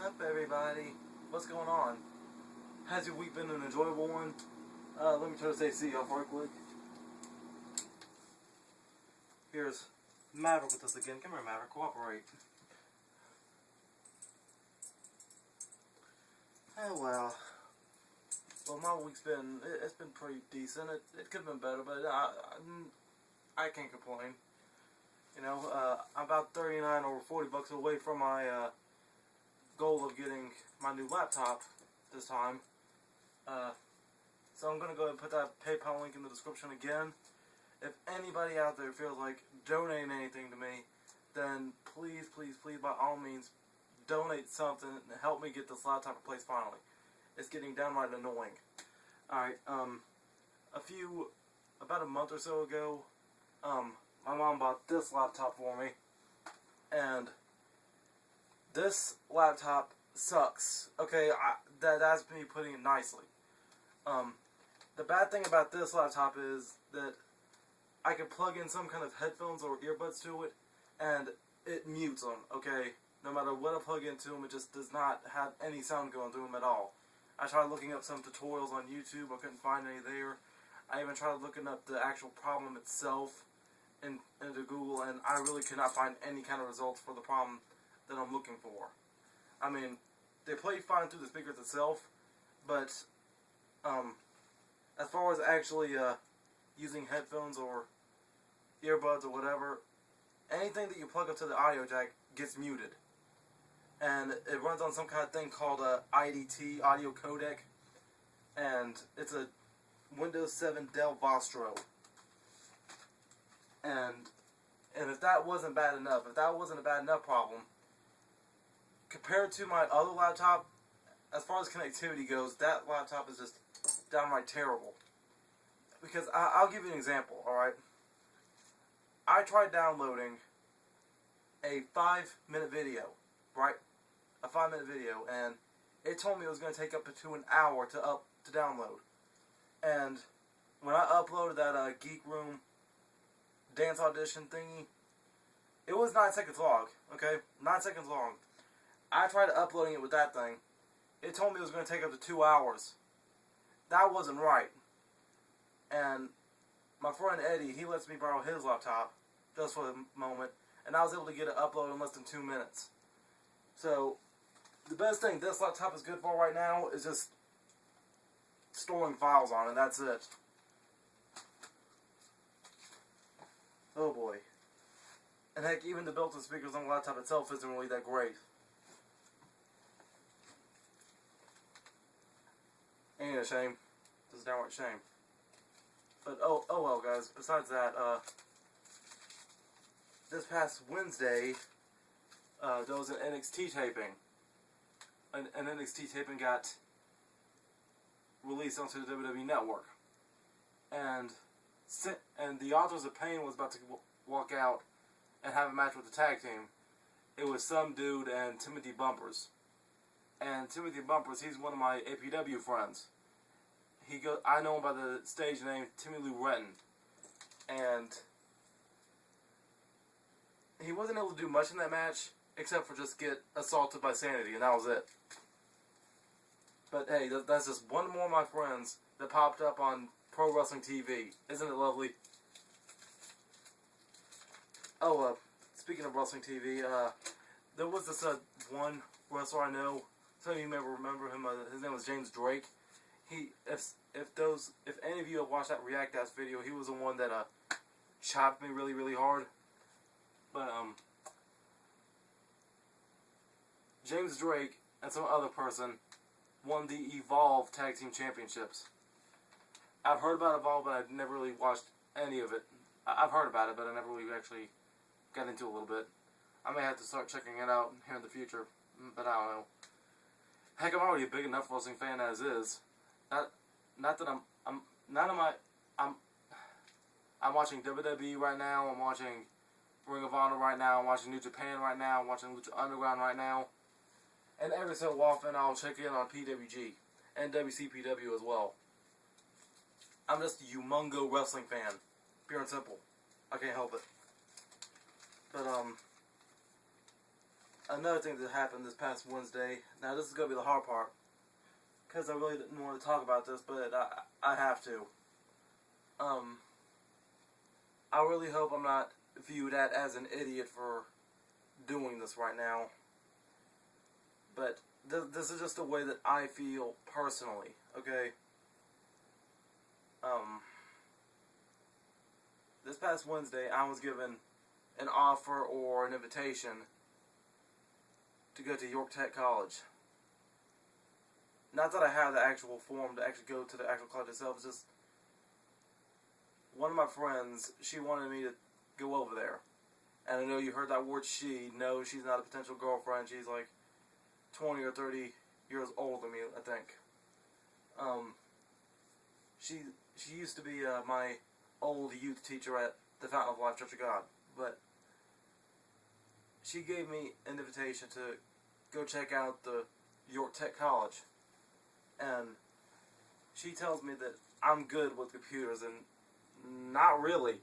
Sup everybody? What's going on? Has your week been an enjoyable one? Let me turn this AC off real quick. Here's Maverick with us again. Come here, Maverick. Cooperate. Oh well. Well, my week's been, it's been pretty decent. It could have been better, but I can't complain. You know, I'm about 39 or 40 bucks away from my goal of getting my new laptop this time. So I'm going to go ahead and put that PayPal link in the description again. If anybody out there feels like donating anything to me, then please, please, please, by all means, donate something and help me get this laptop replaced finally. It's getting downright annoying. Alright, about a month or so ago, my mom bought this laptop for me, and this laptop sucks. Okay, that's me putting it nicely. The bad thing about this laptop is that I can plug in some kind of headphones or earbuds to it, and it mutes them, okay? No matter what I plug into them, it just does not have any sound going through them at all. I tried looking up some tutorials on YouTube, I couldn't find any there. I even tried looking up the actual problem itself into Google, and I really could not find any kind of results for the problem that I'm looking for. I mean, they play fine through the speakers itself, but as far as actually using headphones or earbuds or whatever, anything that you plug up to the audio jack gets muted. And it runs on some kind of thing called IDT, audio codec, and it's a Windows 7 Dell Vostro. And if that wasn't bad enough, if that wasn't a bad enough problem, compared to my other laptop, as far as connectivity goes, that laptop is just downright terrible. Because I'll give you an example, alright? I tried downloading a 5-minute video, right? A 5-minute video, and it told me it was going to take up to an hour to download. And when I uploaded that Geek Room dance audition thingy, it was 9 seconds long, okay? 9 seconds long. I tried uploading it with that thing. It told me it was going to take up to 2 hours. That wasn't right. And my friend Eddie, he lets me borrow his laptop just for the moment, and I was able to get it uploaded in less than 2 minutes. So, the best thing this laptop is good for right now is just storing files on it, that's it. Oh boy. And heck, even the built-in speakers on the laptop itself isn't really that great. Ain't it a shame? It's a downright shame. But oh well, guys. Besides that, this past Wednesday, there was an NXT taping. An NXT taping got released onto the WWE Network, and the Authors of Pain was about to walk out and have a match with the tag team. It was some dude and Timothy Bumpers. And Timothy Bumpers, he's one of my APW friends. I know him by the stage name Timmy Lou Retton. And he wasn't able to do much in that match, except for just get assaulted by Sanity, and that was it. But hey, that's just one more of my friends that popped up on Pro Wrestling TV. Isn't it lovely? Oh, speaking of Wrestling TV, there was this one wrestler I know. Some of you may remember him. His name was James Drake. If any of you have watched that React Ass video, he was the one that chopped me really, really hard. But James Drake and some other person won the Evolve Tag Team Championships. I've heard about Evolve, but I've never really watched any of it. I've heard about it, but I never really actually got into it a little bit. I may have to start checking it out here in the future, but I don't know. Heck, I'm already a big enough wrestling fan as is. Not that I'm watching WWE right now. I'm watching Ring of Honor right now. I'm watching New Japan right now. I'm watching Lucha Underground right now. And every so often I'll check in on PWG and WCPW as well. I'm just a humongo wrestling fan, pure and simple. I can't help it. But another thing that happened this past Wednesday. Now this is gonna be the hard part, because I really didn't want to talk about this, but I have to. I really hope I'm not viewed as an idiot for doing this right now. But this is just the way that I feel personally, okay? This past Wednesday, I was given an offer or an invitation to go to York Tech College. Not that I have the actual form to actually go to the actual college itself, it's just one of my friends, she wanted me to go over there. And I know you heard that word she. No, she's not a potential girlfriend. She's like 20 or 30 years older than me, I think. She used to be my old youth teacher at the Fountain of Life Church of God. But she gave me an invitation to go check out the York Tech College. And she tells me that I'm good with computers, and not really.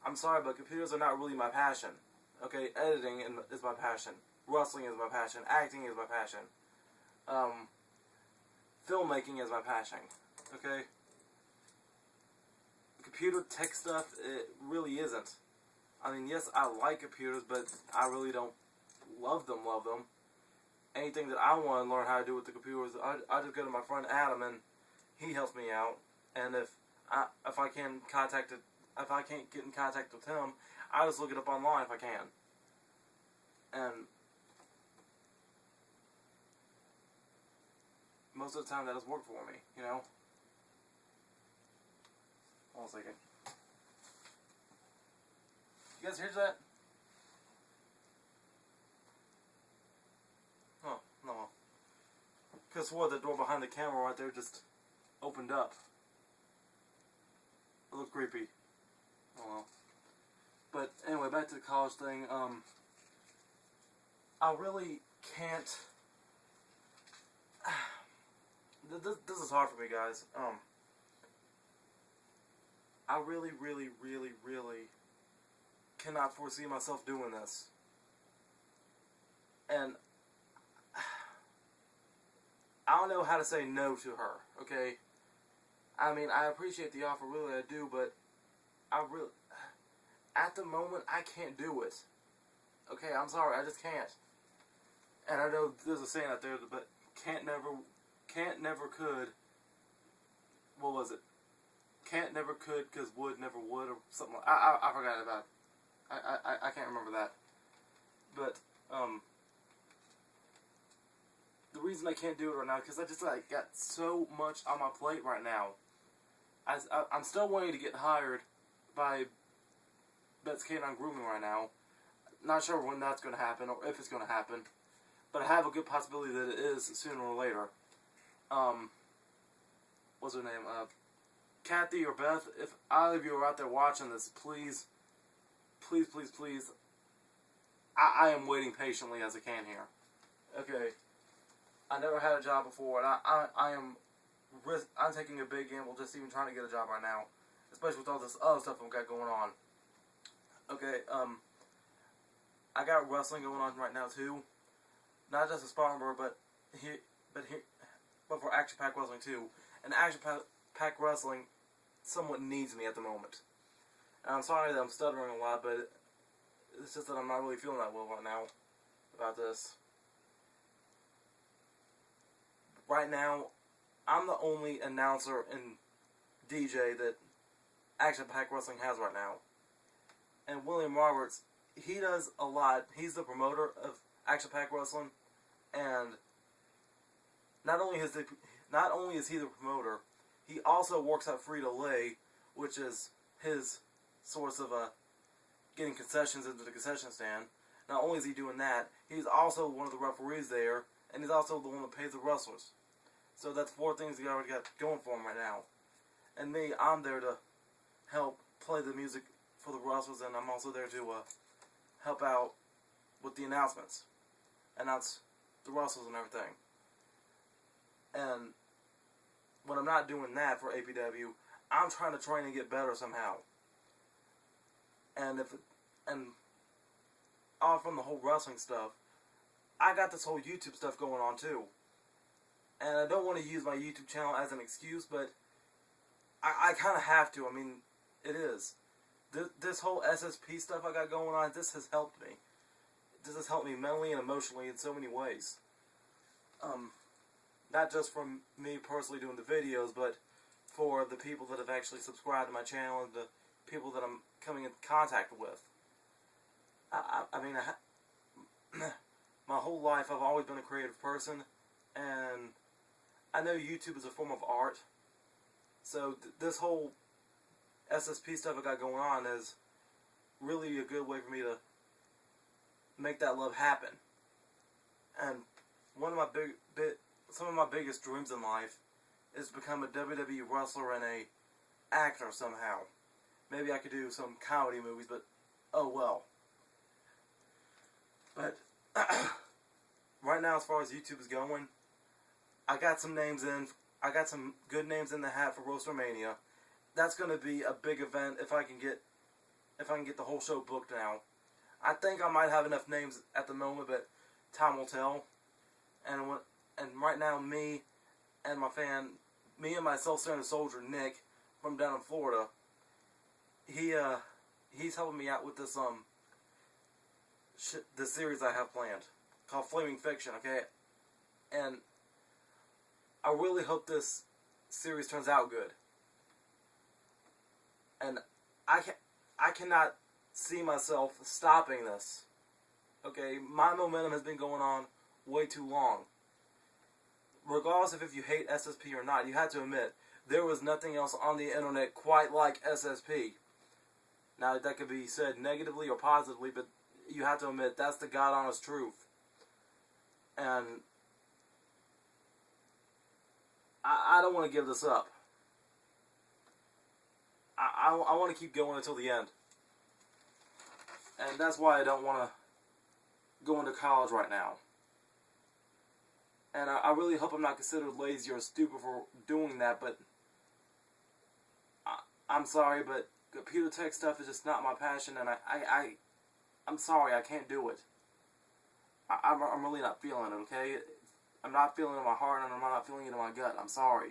I'm sorry, but computers are not really my passion. Okay, editing is my passion. Wrestling is my passion. Acting is my passion. Filmmaking is my passion. Okay? Computer tech stuff, it really isn't. I mean, yes, I like computers, but I really don't love them. Anything that I want to learn how to do with the computers, I just go to my friend Adam, and he helps me out. And if I can't get in contact with him, I just look it up online if I can. And most of the time that does work for me, you know? Hold on a second. You guys hear that? Oh, no. Could have swore the door behind the camera right there just opened up. It looked creepy. Oh well. But anyway, back to the college thing. I really can't. This is hard for me, guys. I really cannot foresee myself doing this. And I don't know how to say no to her, okay? I mean, I appreciate the offer, really I do, but at the moment, I can't do it. Okay, I'm sorry, I just can't. And I know there's a saying out there, but can't never could. What was it? Can't never could, cause would never would, or something like I forgot about it. I can't remember that. But, the reason I can't do it right now, because I just got so much on my plate right now. I'm still waiting to get hired by Bet's Canine Grooming right now. Not sure when that's going to happen, or if it's going to happen. But I have a good possibility that it is sooner or later. What's her name? Kathy or Beth, if either of you are out there watching this, please, I am waiting patiently as I can here. Okay. I never had a job before, and I'm taking a big gamble just even trying to get a job right now, especially with all this other stuff I've got going on. Okay, I got wrestling going on right now too, not just a Spartanburg, but for Action Pack Wrestling too. And Action Pack Wrestling somewhat needs me at the moment. And I'm sorry that I'm stuttering a lot, but it's just that I'm not really feeling that well right now about this. Right now, I'm the only announcer and DJ that Action Pack Wrestling has right now. And William Roberts, he does a lot. He's the promoter of Action Pack Wrestling, and not only is he the promoter, he also works at Frito-Lay, which is his source of getting concessions into the concession stand. Not only is he doing that, he's also one of the referees there, and he's also the one that pays the wrestlers. So that's 4 things he already got going for him right now. And me, I'm there to help play the music for the wrestlers, and I'm also there to help out with the announcements. Announce the wrestlers and everything. And when I'm not doing that for APW, I'm trying to train and get better somehow. And all from the whole wrestling stuff, I got this whole YouTube stuff going on too. And I don't want to use my YouTube channel as an excuse, but I kind of have to. I mean, it is. This whole SSP stuff I got going on, this has helped me. This has helped me mentally and emotionally in so many ways. Not just from me personally doing the videos, but for the people that have actually subscribed to my channel and the people that I'm coming in contact with. I mean, my whole life I've always been a creative person, and I know YouTube is a form of art. So this whole SSP stuff I got going on is really a good way for me to make that love happen. And one of my some of my biggest dreams in life is to become a WWE wrestler and a actor somehow. Maybe I could do some comedy movies, but oh well. But right now, as far as YouTube is going, I got some names in. I got some good names in the hat for WrestleMania. That's going to be a big event if I can get the whole show booked now. I think I might have enough names at the moment, but time will tell. And right now, me and my self-centered soldier Nick from down in Florida, he's helping me out with this this series I have planned called Flaming Fiction. Okay, and I really hope this series turns out good. And I cannot see myself stopping this. Okay, my momentum has been going on way too long. Regardless of if you hate SSP or not, you have to admit there was nothing else on the internet quite like SSP. Now that could be said negatively or positively, but you have to admit that's the God honest truth. And I don't want to give this up. I want to keep going until the end. And that's why I don't want to go into college right now. And I really hope I'm not considered lazy or stupid for doing that, but I'm sorry, but computer tech stuff is just not my passion, and I'm sorry, I can't do it. I'm really not feeling it, okay? I'm not feeling it in my heart, and I'm not feeling it in my gut. I'm sorry.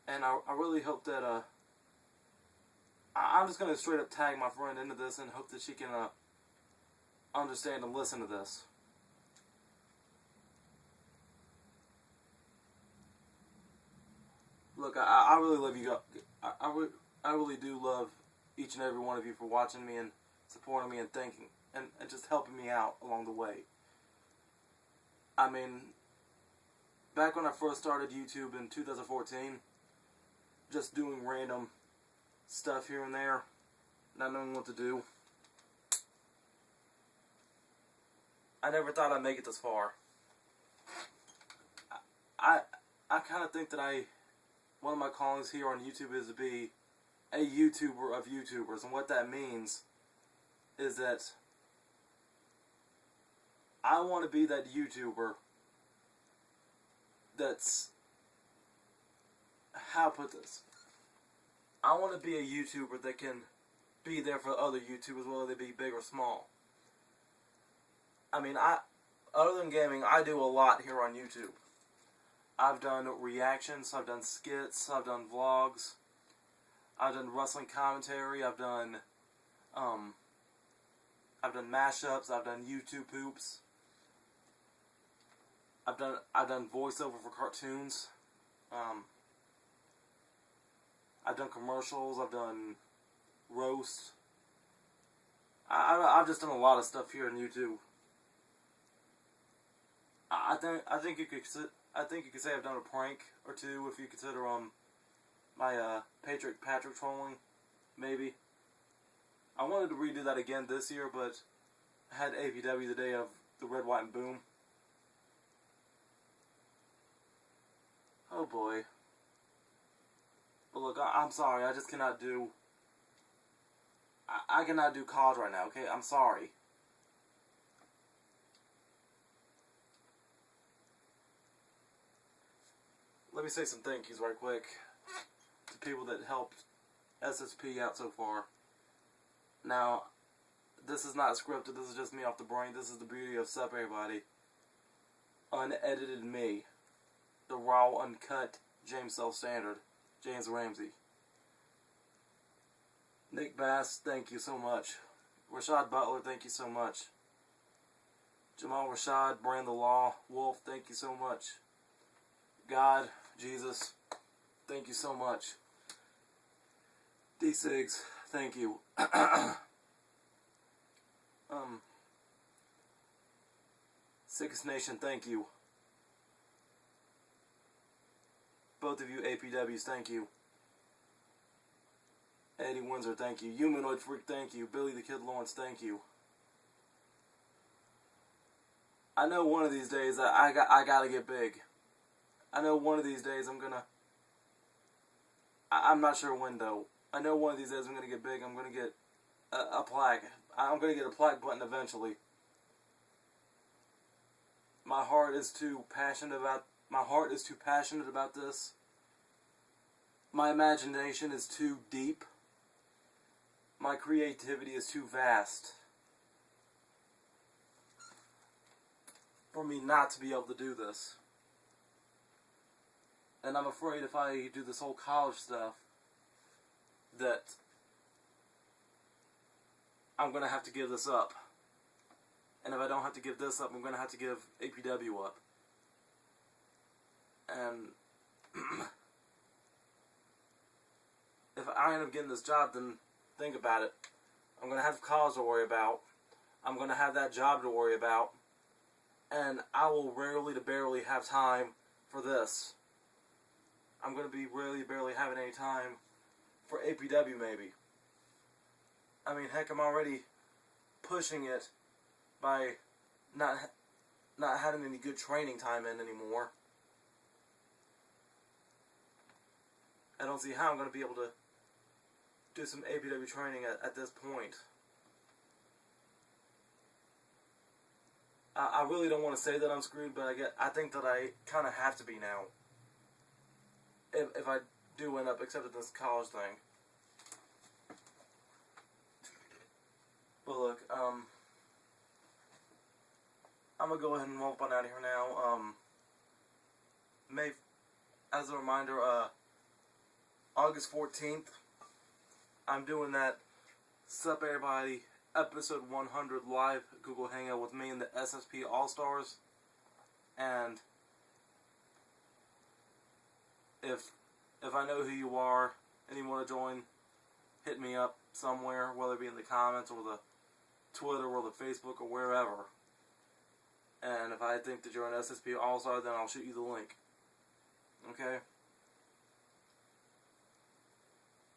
And I really hope that, I'm just going to straight up tag my friend into this and hope that she can understand and listen to this. Look, I really love you guys. I really do love each and every one of you for watching me and supporting me and thinking and just helping me out along the way. I mean, back when I first started YouTube in 2014, just doing random stuff here and there, not knowing what to do, I never thought I'd make it this far. I kind of think that one of my callings here on YouTube is to be a YouTuber of YouTubers, and what that means is that I want to be that YouTuber that's, how to put this, I want to be a YouTuber that can be there for other YouTubers, whether they be big or small. I mean, other than gaming, I do a lot here on YouTube. I've done reactions, I've done skits, I've done vlogs, I've done wrestling commentary, I've done mashups, I've done YouTube poops, I've done voiceover for cartoons, I've done commercials, I've done roasts. I've just done a lot of stuff here on YouTube. I think you could say I've done a prank or two if you consider my Patrick trolling, maybe. I wanted to redo that again this year, but I had APW the day of the Red, White, and Boom. Oh boy. But look, I'm sorry, I just cannot do... I cannot do college right now, okay? I'm sorry. Let me say some thank yous right quick to people that helped SSP out so far. Now, This is not scripted. This is just me off the brain. This is the beauty of Sup Everybody. Unedited me. The raw, uncut James Self-Standard. James Ramsey. Nick Bass, thank you so much. Rashad Butler, thank you so much. Jamal Rashad, Brand the Law, Wolf, thank you so much. God, Jesus, thank you so much. D6, thank you. Sickest Nation, thank you. Both of you APWs, thank you. Eddie Windsor, thank you. Humanoid Freak, thank you. Billy the Kid Lawrence, thank you. I know one of these days I gotta get big. I know one of these days I'm not sure when though. I know one of these days I'm gonna get big. I'm gonna get a plaque. I'm gonna get a plaque button eventually. My heart is too passionate about this. My imagination is too deep. My creativity is too vast for me not to be able to do this. And I'm afraid if I do this whole college stuff that I'm going to have to give this up. And if I don't have to give this up, I'm going to have to give APW up. And if I end up getting this job, then think about it. I'm going to have college to worry about. I'm going to have that job to worry about. And I will rarely to barely have time for this. I'm going to be really barely having any time for APW maybe. I mean, heck, I'm already pushing it by not having any good training time in anymore. I don't see how I'm going to be able to do some APW training at this point. I really don't want to say that I'm screwed, but I think that I kind of have to be now. If I do end up accepting this college thing. But look, I'm going to go ahead and roll on out of here now. As a reminder, August 14th, I'm doing that Sup Everybody episode 100 live Google Hangout with me and the SSP All-Stars. And if I know who you are and you want to join, hit me up somewhere, whether it be in the comments or the Twitter or the Facebook or wherever. And if I think that you're an SSP All-Star, then I'll shoot you the link. Okay?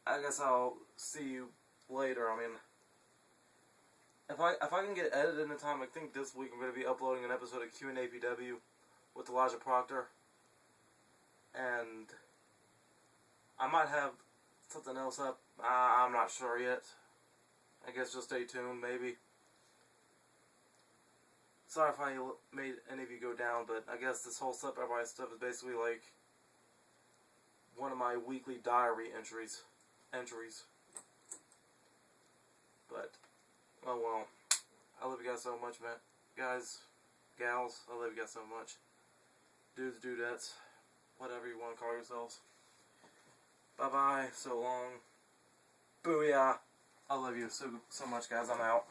I guess I'll see you later. I mean, if I can get it edited in time, I think this week I'm going to be uploading an episode of Q&A PW with Elijah Proctor. And I might have something else up. I'm not sure yet. I guess just stay tuned, maybe. Sorry if I made any of you go down, but I guess this whole Sup Everybody stuff is basically like one of my weekly diary entries. But, oh well. I love you guys so much, man. Guys, gals, I love you guys so much. Dudes, dudettes, whatever you want to call yourselves. Bye-bye, so long. Booyah. I love you so much, guys. I'm out.